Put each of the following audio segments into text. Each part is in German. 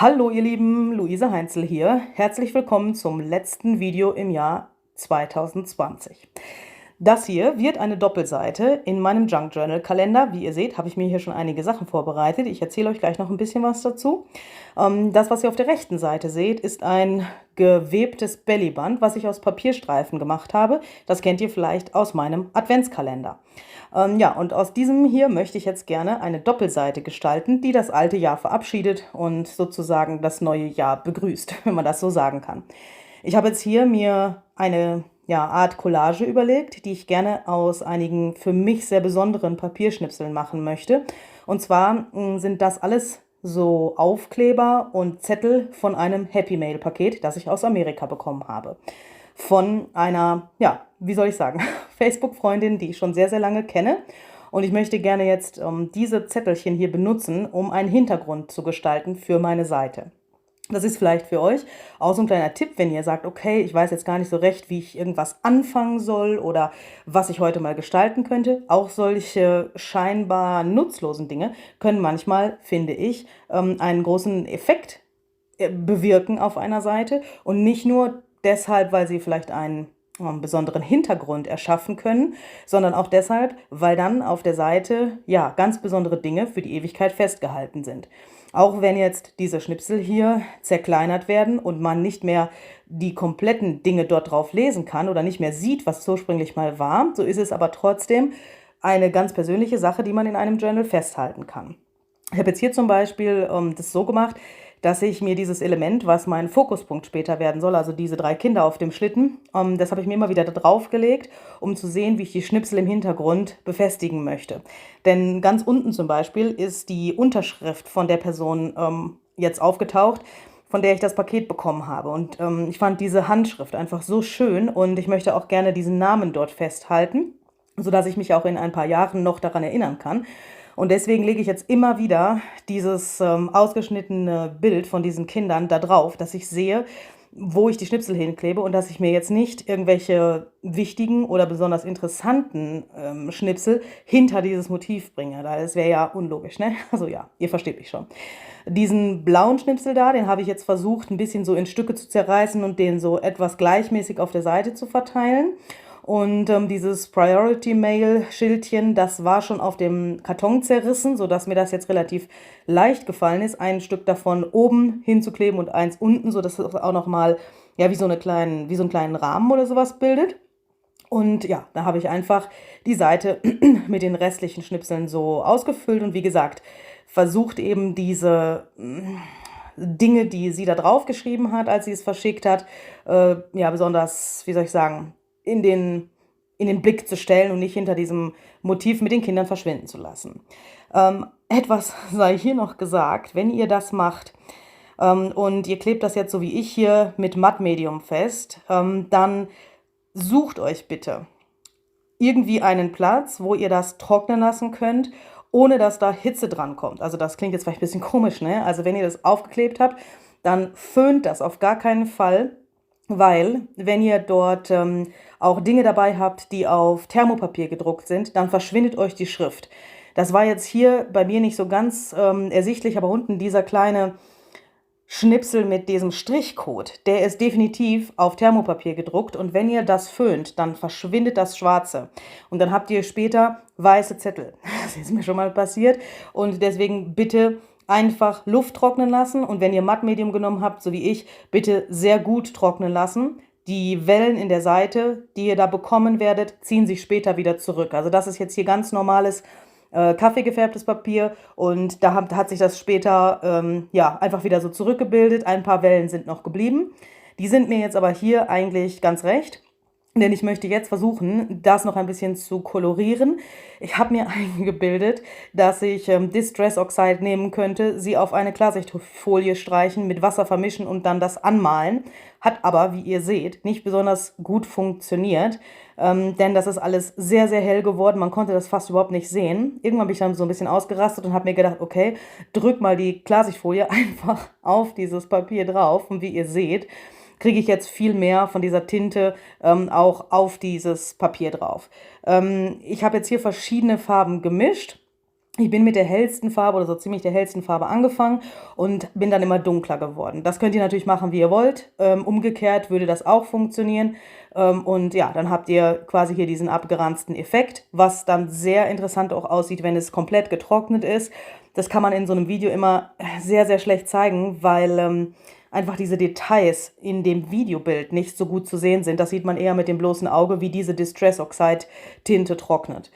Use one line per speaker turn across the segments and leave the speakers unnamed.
Hallo ihr Lieben, Luise Heinzel hier. Herzlich willkommen zum letzten Video im Jahr 2020. Das hier wird eine Doppelseite in meinem Junk Journal Kalender. Wie ihr seht, habe ich mir hier schon einige Sachen vorbereitet. Ich erzähle euch gleich noch ein bisschen was dazu. Das, was ihr auf der rechten Seite seht, ist ein gewebtes Bellyband, was ich aus Papierstreifen gemacht habe. Das kennt ihr vielleicht aus meinem Adventskalender. Ja, und aus diesem hier möchte ich jetzt gerne eine Doppelseite gestalten, die das alte Jahr verabschiedet und sozusagen das neue Jahr begrüßt, wenn man das so sagen kann. Ich habe jetzt hier mir eine Art Collage überlegt, die ich gerne aus einigen für mich sehr besonderen Papierschnipseln machen möchte. Und zwar sind das alles so Aufkleber und Zettel von einem Happy Mail Paket, das ich aus Amerika bekommen habe. Von einer, wie soll ich sagen, Facebook-Freundin, die ich schon sehr, sehr lange kenne. Und ich möchte gerne jetzt diese Zettelchen hier benutzen, um einen Hintergrund zu gestalten für meine Seite. Das ist vielleicht für euch auch so ein kleiner Tipp, wenn ihr sagt, okay, ich weiß jetzt gar nicht so recht, wie ich irgendwas anfangen soll oder was ich heute mal gestalten könnte. Auch solche scheinbar nutzlosen Dinge können manchmal, finde ich, einen großen Effekt bewirken auf einer Seite und nicht nur deshalb, weil sie vielleicht einen besonderen Hintergrund erschaffen können, sondern auch deshalb, weil dann auf der Seite ganz besondere Dinge für die Ewigkeit festgehalten sind. Auch wenn jetzt diese Schnipsel hier zerkleinert werden und man nicht mehr die kompletten Dinge dort drauf lesen kann oder nicht mehr sieht, was ursprünglich mal war, so ist es aber trotzdem eine ganz persönliche Sache, die man in einem Journal festhalten kann. Ich habe jetzt hier zum Beispiel das so gemacht, dass ich mir dieses Element, was mein Fokuspunkt später werden soll, also diese 3 Kinder auf dem Schlitten, das habe ich mir immer wieder da drauf gelegt, um zu sehen, wie ich die Schnipsel im Hintergrund befestigen möchte. Denn ganz unten zum Beispiel ist die Unterschrift von der Person jetzt aufgetaucht, von der ich das Paket bekommen habe. Und ich fand diese Handschrift einfach so schön und ich möchte auch gerne diesen Namen dort festhalten, sodass ich mich auch in ein paar Jahren noch daran erinnern kann. Und deswegen lege ich jetzt immer wieder dieses ausgeschnittene Bild von diesen Kindern da drauf, dass ich sehe, wo ich die Schnipsel hinklebe und dass ich mir jetzt nicht irgendwelche wichtigen oder besonders interessanten Schnipsel hinter dieses Motiv bringe. Das wäre ja unlogisch, ne? Also ja, ihr versteht mich schon. Diesen blauen Schnipsel da, den habe ich jetzt versucht, ein bisschen so in Stücke zu zerreißen und den so etwas gleichmäßig auf der Seite zu verteilen. Und dieses Priority Mail Schildchen, das war schon auf dem Karton zerrissen, sodass mir das jetzt relativ leicht gefallen ist, ein Stück davon oben hinzukleben und eins unten, sodass es auch nochmal wie so einen kleinen Rahmen oder sowas bildet. Und ja, da habe ich einfach die Seite mit den restlichen Schnipseln so ausgefüllt und wie gesagt, versucht eben diese Dinge, die sie da drauf geschrieben hat, als sie es verschickt hat, besonders, wie soll ich sagen, in den Blick zu stellen und nicht hinter diesem Motiv mit den Kindern verschwinden zu lassen. Etwas sei hier noch gesagt, wenn ihr das macht und ihr klebt das jetzt so wie ich hier mit Mattmedium fest, dann sucht euch bitte irgendwie einen Platz, wo ihr das trocknen lassen könnt, ohne dass da Hitze dran kommt. Also das klingt jetzt vielleicht ein bisschen komisch, ne? Also wenn ihr das aufgeklebt habt, dann föhnt das auf gar keinen Fall, weil wenn ihr dort auch Dinge dabei habt, die auf Thermopapier gedruckt sind, dann verschwindet euch die Schrift. Das war jetzt hier bei mir nicht so ganz ersichtlich, aber unten dieser kleine Schnipsel mit diesem Strichcode, der ist definitiv auf Thermopapier gedruckt und wenn ihr das föhnt, dann verschwindet das Schwarze und dann habt ihr später weiße Zettel. Das ist mir schon mal passiert und deswegen bitte einfach Luft trocknen lassen und wenn ihr Mattmedium genommen habt, so wie ich, bitte sehr gut trocknen lassen. Die Wellen in der Seite, die ihr da bekommen werdet, ziehen sich später wieder zurück. Also das ist jetzt hier ganz normales kaffeegefärbtes Papier und da hat sich das später einfach wieder so zurückgebildet. Ein paar Wellen sind noch geblieben. Die sind mir jetzt aber hier eigentlich ganz recht. Denn ich möchte jetzt versuchen, das noch ein bisschen zu kolorieren. Ich habe mir eingebildet, dass ich Distress Oxide nehmen könnte, sie auf eine Klarsichtfolie streichen, mit Wasser vermischen und dann das anmalen. Hat aber, wie ihr seht, nicht besonders gut funktioniert, denn das ist alles sehr, sehr hell geworden. Man konnte das fast überhaupt nicht sehen. Irgendwann bin ich dann so ein bisschen ausgerastet und habe mir gedacht, okay, drück mal die Klarsichtfolie einfach auf dieses Papier drauf. Und wie ihr seht, kriege ich jetzt viel mehr von dieser Tinte auch auf dieses Papier drauf. Ich habe jetzt hier verschiedene Farben gemischt Ich bin mit der hellsten Farbe oder so ziemlich der hellsten Farbe angefangen und bin dann immer dunkler geworden. Das könnt ihr natürlich machen, wie ihr wollt. Umgekehrt würde das auch funktionieren. Und ja, dann habt ihr quasi hier diesen abgeranzten Effekt, was dann sehr interessant auch aussieht, wenn es komplett getrocknet ist. Das kann man in so einem Video immer sehr, sehr schlecht zeigen, weil einfach diese Details in dem Videobild nicht so gut zu sehen sind. Das sieht man eher mit dem bloßen Auge, wie diese Distress Oxide Tinte trocknet.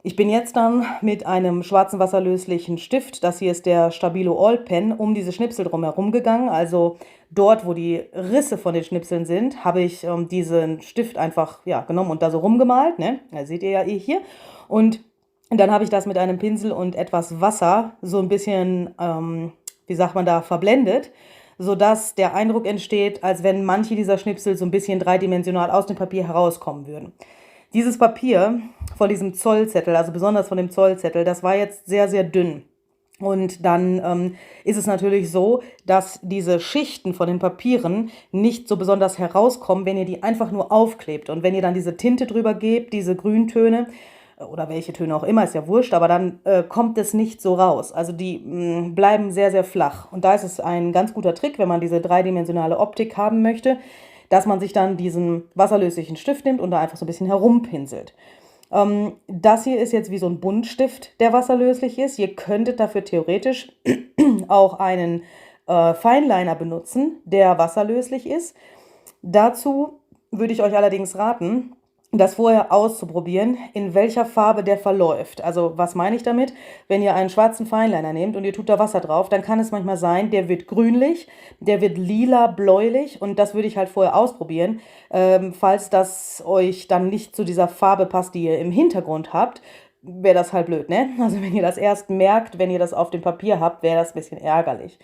Ich bin jetzt dann mit einem schwarzen wasserlöslichen Stift, das hier ist der Stabilo All Pen, um diese Schnipsel drumherum gegangen. Also dort, wo die Risse von den Schnipseln sind, habe ich diesen Stift einfach ja, genommen und da so rumgemalt. Ne? Das seht ihr ja eh hier. Und dann habe ich das mit einem Pinsel und etwas Wasser so ein bisschen, wie sagt man da, verblendet, sodass der Eindruck entsteht, als wenn manche dieser Schnipsel so ein bisschen dreidimensional aus dem Papier herauskommen würden. Dieses Papier von diesem Zollzettel, also besonders von dem Zollzettel, das war jetzt sehr, sehr dünn. Und dann ist es natürlich so, dass diese Schichten von den Papieren nicht so besonders herauskommen, wenn ihr die einfach nur aufklebt. Und wenn ihr dann diese Tinte drüber gebt, diese Grüntöne oder welche Töne auch immer, ist ja wurscht, aber dann kommt es nicht so raus. Also die bleiben sehr, sehr flach. Und da ist es ein ganz guter Trick, wenn man diese dreidimensionale Optik haben möchte, dass man sich dann diesen wasserlöslichen Stift nimmt und da einfach so ein bisschen herumpinselt. Das hier ist jetzt wie so ein Buntstift, der wasserlöslich ist. Ihr könntet dafür theoretisch auch einen Fineliner benutzen, der wasserlöslich ist. Dazu würde ich euch allerdings raten, das vorher auszuprobieren, in welcher Farbe der verläuft. Also was meine ich damit? Wenn ihr einen schwarzen Fineliner nehmt und ihr tut da Wasser drauf, dann kann es manchmal sein, der wird grünlich, der wird lila, bläulich und das würde ich halt vorher ausprobieren. Falls das euch dann nicht zu dieser Farbe passt, die ihr im Hintergrund habt, wäre das halt blöd, ne? Also wenn ihr das erst merkt, wenn ihr das auf dem Papier habt, wäre das ein bisschen ärgerlich.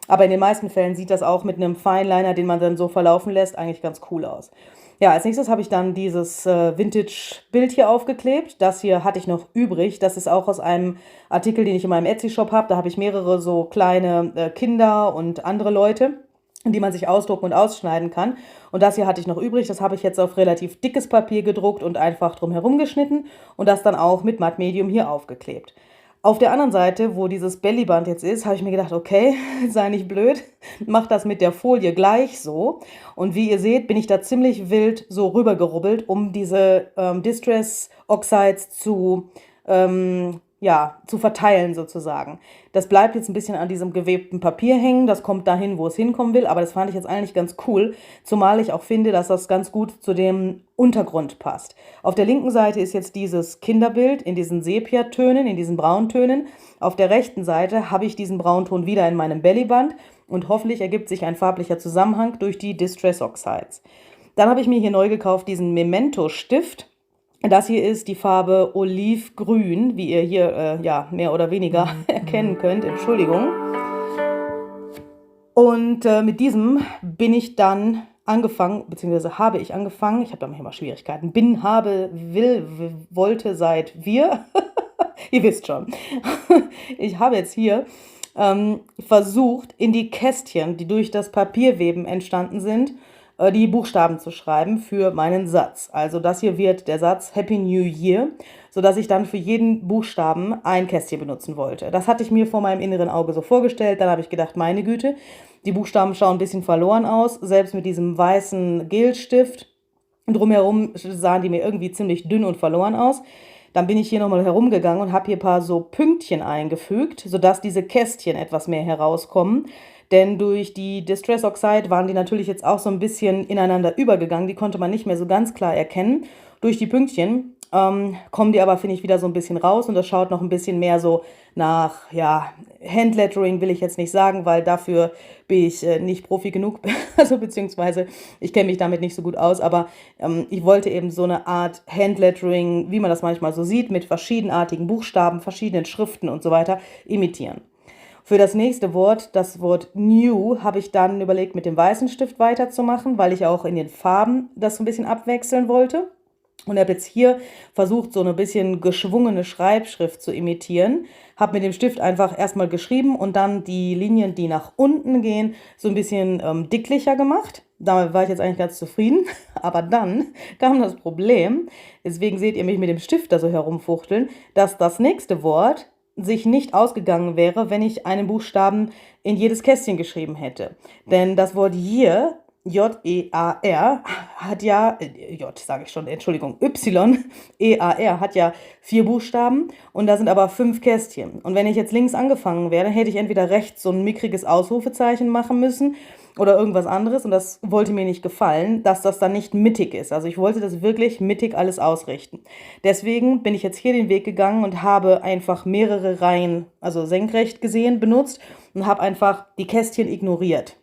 Aber in den meisten Fällen sieht das auch mit einem Fineliner, den man dann so verlaufen lässt, eigentlich ganz cool aus. Ja, als nächstes habe ich dann dieses Vintage-Bild hier aufgeklebt. Das hier hatte ich noch übrig. Das ist auch aus einem Artikel, den ich in meinem Etsy-Shop habe. Da habe ich mehrere so kleine Kinder und andere Leute, die man sich ausdrucken und ausschneiden kann. Und das hier hatte ich noch übrig. Das habe ich jetzt auf relativ dickes Papier gedruckt und einfach drumherum geschnitten und das dann auch mit Matt Medium hier aufgeklebt. Auf der anderen Seite, wo dieses Bellyband jetzt ist, habe ich mir gedacht, okay, sei nicht blöd, mach das mit der Folie gleich so. Und wie ihr seht, bin ich da ziemlich wild so rübergerubbelt, um diese Distress Oxides zu verteilen sozusagen. Das bleibt jetzt ein bisschen an diesem gewebten Papier hängen, das kommt dahin, wo es hinkommen will, aber das fand ich jetzt eigentlich ganz cool, zumal ich auch finde, dass das ganz gut zu dem Untergrund passt. Auf der linken Seite ist jetzt dieses Kinderbild in diesen Sepia-Tönen, in diesen Brauntönen. Auf der rechten Seite habe ich diesen Braunton wieder in meinem Bellyband und hoffentlich ergibt sich ein farblicher Zusammenhang durch die Distress Oxides. Dann habe ich mir hier neu gekauft diesen Memento-Stift. Das hier ist die Farbe Olivgrün, wie ihr hier ja mehr oder weniger erkennen könnt. Entschuldigung. Und mit diesem bin ich dann angefangen, beziehungsweise habe ich angefangen, ich habe da manchmal Schwierigkeiten, wollte seit wir, ihr wisst schon. Ich habe jetzt hier versucht, in die Kästchen, die durch das Papierweben entstanden sind, die Buchstaben zu schreiben für meinen Satz. Also das hier wird der Satz Happy New Year, sodass ich dann für jeden Buchstaben ein Kästchen benutzen wollte. Das hatte ich mir vor meinem inneren Auge so vorgestellt. Dann habe ich gedacht, meine Güte, die Buchstaben schauen ein bisschen verloren aus, selbst mit diesem weißen Gelstift. Drumherum sahen die mir irgendwie ziemlich dünn und verloren aus. Dann bin ich hier nochmal herumgegangen und habe hier ein paar so Pünktchen eingefügt, sodass diese Kästchen etwas mehr herauskommen. Denn durch die Distress Oxide waren die natürlich jetzt auch so ein bisschen ineinander übergegangen. Die konnte man nicht mehr so ganz klar erkennen. Durch die Pünktchen kommen die aber, finde ich, wieder so ein bisschen raus. Und das schaut noch ein bisschen mehr so nach, ja, Handlettering will ich jetzt nicht sagen, weil dafür bin ich nicht Profi genug. Also beziehungsweise ich kenne mich damit nicht so gut aus. Aber ich wollte eben so eine Art Handlettering, wie man das manchmal so sieht, mit verschiedenartigen Buchstaben, verschiedenen Schriften und so weiter, imitieren. Für das nächste Wort, das Wort New, habe ich dann überlegt, mit dem weißen Stift weiterzumachen, weil ich auch in den Farben das so ein bisschen abwechseln wollte. Und habe jetzt hier versucht, so eine bisschen geschwungene Schreibschrift zu imitieren. Habe mit dem Stift einfach erstmal geschrieben und dann die Linien, die nach unten gehen, so ein bisschen dicklicher gemacht. Damit war ich jetzt eigentlich ganz zufrieden. Aber dann kam das Problem, deswegen seht ihr mich mit dem Stift da so herumfuchteln, dass das nächste Wort sich nicht ausgegangen wäre, wenn ich einen Buchstaben in jedes Kästchen geschrieben hätte. Denn das Wort Year, J-E-A-R, hat ja, J sage ich schon, Entschuldigung, Y-E-A-R hat ja 4 Buchstaben und da sind aber 5 Kästchen. Und wenn ich jetzt links angefangen wäre, hätte ich entweder rechts so ein mickriges Ausrufezeichen machen müssen oder irgendwas anderes und das wollte mir nicht gefallen, dass das dann nicht mittig ist. Also ich wollte das wirklich mittig alles ausrichten. Deswegen bin ich jetzt hier den Weg gegangen und habe einfach mehrere Reihen, also senkrecht gesehen, benutzt und habe einfach die Kästchen ignoriert.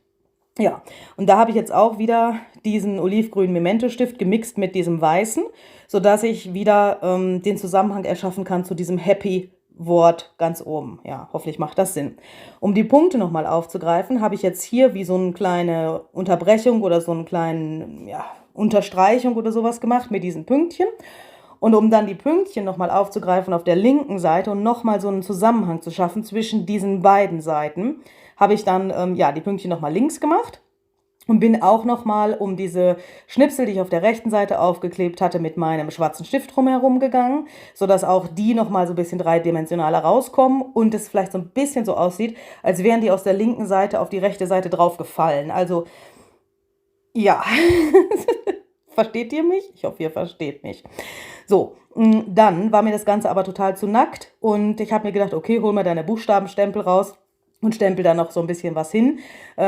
Ja, und da habe ich jetzt auch wieder diesen olivgrünen Memento-Stift gemixt mit diesem weißen, sodass ich wieder den Zusammenhang erschaffen kann zu diesem Happy-Wort ganz oben. Ja, hoffentlich macht das Sinn. Um die Punkte nochmal aufzugreifen, habe ich jetzt hier wie so eine kleine Unterbrechung oder so eine kleine Unterstreichung oder sowas gemacht mit diesen Pünktchen. Und um dann die Pünktchen nochmal aufzugreifen auf der linken Seite und nochmal so einen Zusammenhang zu schaffen zwischen diesen beiden Seiten, habe ich dann die Pünktchen nochmal links gemacht und bin auch nochmal um diese Schnipsel, die ich auf der rechten Seite aufgeklebt hatte, mit meinem schwarzen Stift drumherum gegangen, sodass auch die nochmal so ein bisschen dreidimensionaler rauskommen und es vielleicht so ein bisschen so aussieht, als wären die aus der linken Seite auf die rechte Seite draufgefallen. Also, ja, versteht ihr mich? Ich hoffe, ihr versteht mich. So, dann war mir das Ganze aber total zu nackt und ich habe mir gedacht, okay, hol mal deine Buchstabenstempel raus und stempel da noch so ein bisschen was hin.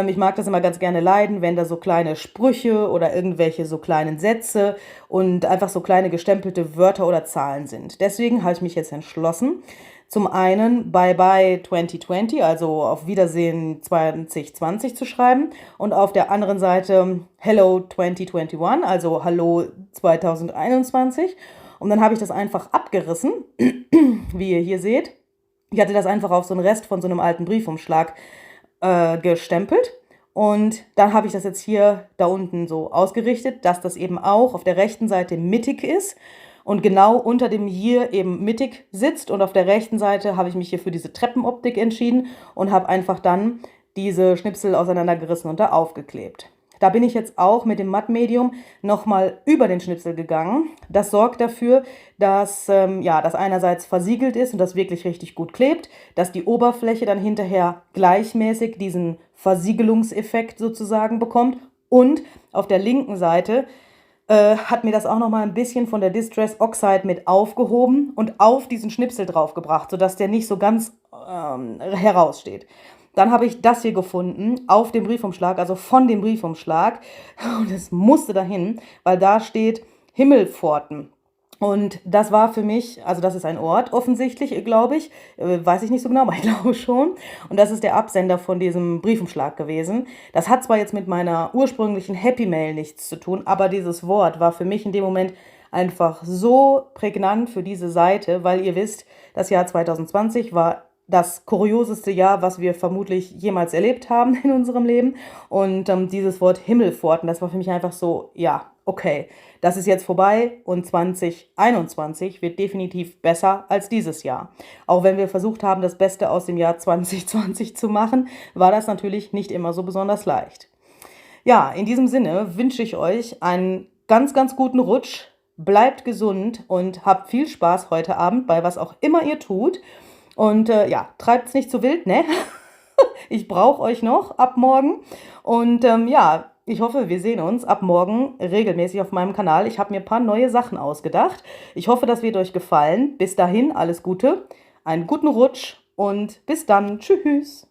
Ich mag das immer ganz gerne leiden, wenn da so kleine Sprüche oder irgendwelche so kleinen Sätze und einfach so kleine gestempelte Wörter oder Zahlen sind. Deswegen habe ich mich jetzt entschlossen, zum einen Bye Bye 2020, also auf Wiedersehen 2020 zu schreiben und auf der anderen Seite Hello 2021, also Hallo 2021. Und dann habe ich das einfach abgerissen, wie ihr hier seht. Ich hatte das einfach auf so einen Rest von so einem alten Briefumschlag gestempelt. Und dann habe ich das jetzt hier da unten so ausgerichtet, dass das eben auch auf der rechten Seite mittig ist und genau unter dem Year eben mittig sitzt. Und auf der rechten Seite habe ich mich hier für diese Treppenoptik entschieden und habe einfach dann diese Schnipsel auseinandergerissen und da aufgeklebt. Da bin ich jetzt auch mit dem Mattmedium nochmal über den Schnipsel gegangen. Das sorgt dafür, dass das einerseits versiegelt ist und das wirklich richtig gut klebt, dass die Oberfläche dann hinterher gleichmäßig diesen Versiegelungseffekt sozusagen bekommt. Und auf der linken Seite hat mir das auch nochmal ein bisschen von der Distress Oxide mit aufgehoben und auf diesen Schnipsel draufgebracht, sodass der nicht so ganz heraussteht. Dann habe ich das hier gefunden auf dem Briefumschlag, also von dem Briefumschlag. Und es musste dahin, weil da steht Himmelpforten. Und das war für mich, also das ist ein Ort offensichtlich, glaube ich. Weiß ich nicht so genau, aber ich glaube schon. Und das ist der Absender von diesem Briefumschlag gewesen. Das hat zwar jetzt mit meiner ursprünglichen Happy Mail nichts zu tun, aber dieses Wort war für mich in dem Moment einfach so prägnant für diese Seite, weil ihr wisst, das Jahr 2020 war das kurioseste Jahr, was wir vermutlich jemals erlebt haben in unserem Leben. Und dieses Wort Himmelpforten, das war für mich einfach so, ja, okay, das ist jetzt vorbei und 2021 wird definitiv besser als dieses Jahr. Auch wenn wir versucht haben, das Beste aus dem Jahr 2020 zu machen, war das natürlich nicht immer so besonders leicht. Ja, in diesem Sinne wünsche ich euch einen ganz, ganz guten Rutsch. Bleibt gesund und habt viel Spaß heute Abend bei was auch immer ihr tut. Und treibt's nicht zu wild, ne? Ich brauche euch noch ab morgen. Und ich hoffe, wir sehen uns ab morgen regelmäßig auf meinem Kanal. Ich habe mir ein paar neue Sachen ausgedacht. Ich hoffe, das wird euch gefallen. Bis dahin, alles Gute, einen guten Rutsch und bis dann. Tschüss.